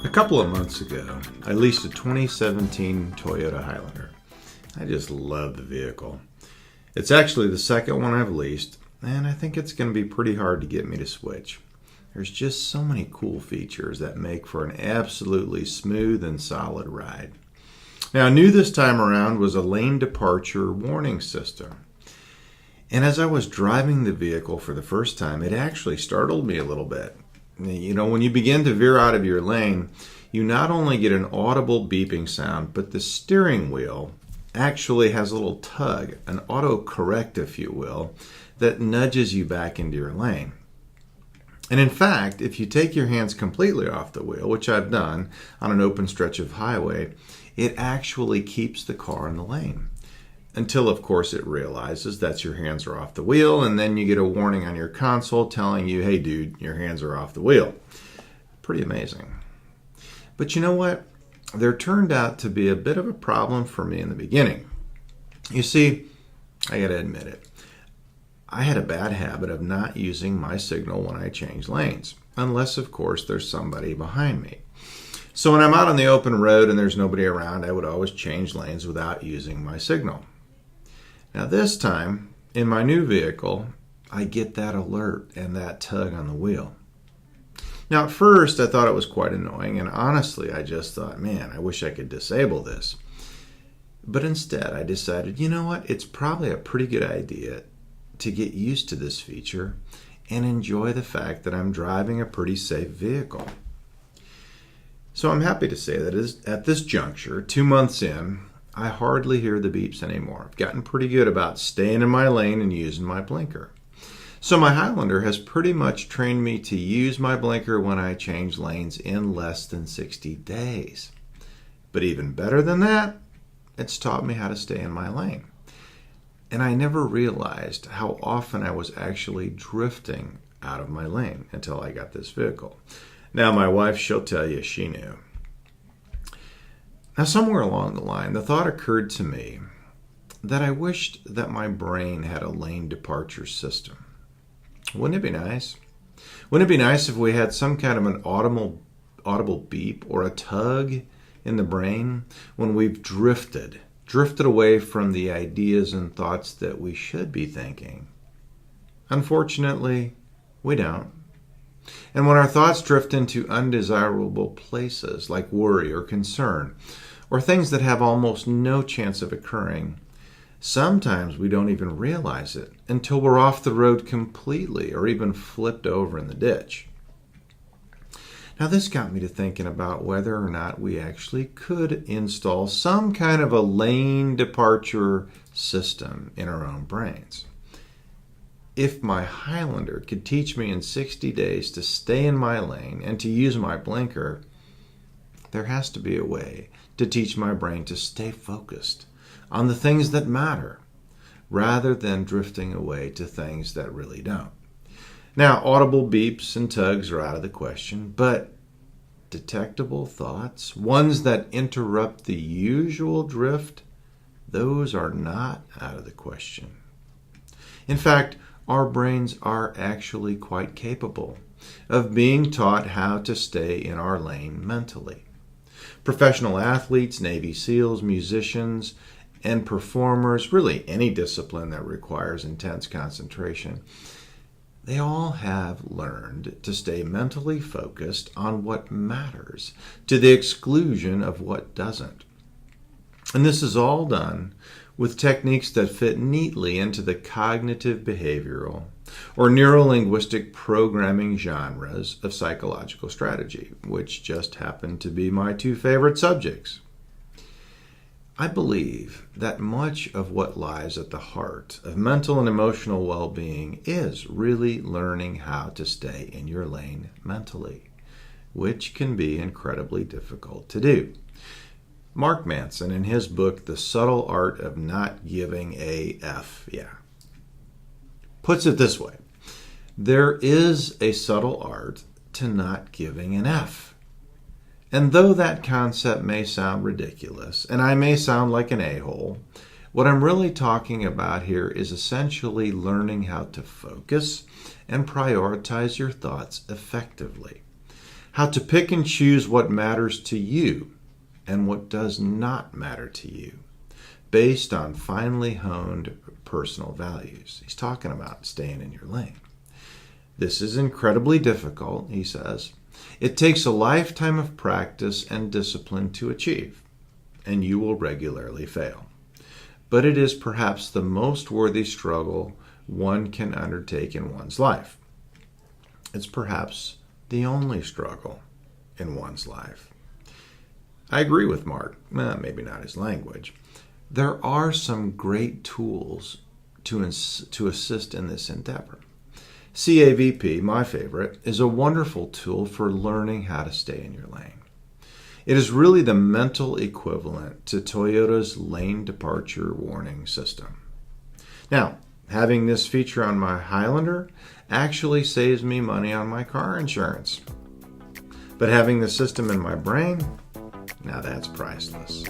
A couple of months ago, I leased a 2017 Toyota Highlander. I just love the vehicle. It's actually the second one I've leased, and I think it's going to be pretty hard to get me to switch. There's just so many cool features that make for an absolutely smooth and solid ride. Now, new this time around was a lane departure warning system. And as I was driving the vehicle for the first time, it actually startled me a little bit. You know, when you begin to veer out of your lane, you not only get an audible beeping sound, but the steering wheel actually has a little tug, an autocorrect, if you will, that nudges you back into your lane. And in fact, if you take your hands completely off the wheel, which I've done on an open stretch of highway, it actually keeps the car in the lane. Until, of course, it realizes that your hands are off the wheel, and then you get a warning on your console telling you, hey, dude, your hands are off the wheel. Pretty amazing. But you know what? There turned out to be a bit of a problem for me in the beginning. You see, I got to admit it. I had a bad habit of not using my signal when I change lanes, unless, of course, there's somebody behind me. So when I'm out on the open road and there's nobody around, I would always change lanes without using my signal. Now this time, in my new vehicle, I get that alert and that tug on the wheel. Now at first, I thought it was quite annoying, and honestly, I just thought, man, I wish I could disable this. But instead, I decided, you know what, it's probably a pretty good idea to get used to this feature and enjoy the fact that I'm driving a pretty safe vehicle. So I'm happy to say that at this juncture, 2 months in, I hardly hear the beeps anymore. I've gotten pretty good about staying in my lane and using my blinker. So my Highlander has pretty much trained me to use my blinker when I change lanes in less than 60 days. But even better than that, it's taught me how to stay in my lane. And I never realized how often I was actually drifting out of my lane until I got this vehicle. Now my wife, she'll tell you she knew. Now, somewhere along the line, the thought occurred to me that I wished that my brain had a lane departure system. Wouldn't it be nice? Wouldn't it be nice if we had some kind of an audible beep or a tug in the brain when we've drifted away from the ideas and thoughts that we should be thinking? Unfortunately, we don't. And when our thoughts drift into undesirable places like worry or concern, or things that have almost no chance of occurring, sometimes we don't even realize it until we're off the road completely or even flipped over in the ditch. Now this got me to thinking about whether or not we actually could install some kind of a lane departure system in our own brains. If my Highlander could teach me in 60 days to stay in my lane and to use my blinker, there has to be a way to teach my brain to stay focused on the things that matter rather than drifting away to things that really don't. Now, audible beeps and tugs are out of the question, but detectable thoughts, ones that interrupt the usual drift, those are not out of the question. In fact, our brains are actually quite capable of being taught how to stay in our lane mentally. Professional athletes, Navy SEALs, musicians, and performers, really any discipline that requires intense concentration, they all have learned to stay mentally focused on what matters to the exclusion of what doesn't. And this is all done with techniques that fit neatly into the cognitive behavioral or neuro-linguistic programming genres of psychological strategy, which just happen to be my two favorite subjects. I believe that much of what lies at the heart of mental and emotional well-being is really learning how to stay in your lane mentally, which can be incredibly difficult to do. Mark Manson, in his book, The Subtle Art of Not Giving a F, puts it this way. There is a subtle art to not giving an F. And though that concept may sound ridiculous, and I may sound like an a-hole, what I'm really talking about here is essentially learning how to focus and prioritize your thoughts effectively. how to pick and choose what matters to you and what does not matter to you, based on finely honed personal values. He's talking about staying in your lane. This is incredibly difficult, he says. It takes a lifetime of practice and discipline to achieve, and you will regularly fail. But it is perhaps the most worthy struggle one can undertake in one's life. It's perhaps the only struggle in one's life. I agree with Mark, maybe not his language. There are some great tools to assist in this endeavor. CAVP, my favorite, is a wonderful tool for learning how to stay in your lane. It is really the mental equivalent to Toyota's lane departure warning system. Now, having this feature on my Highlander actually saves me money on my car insurance. But having the system in my brain, now that's priceless.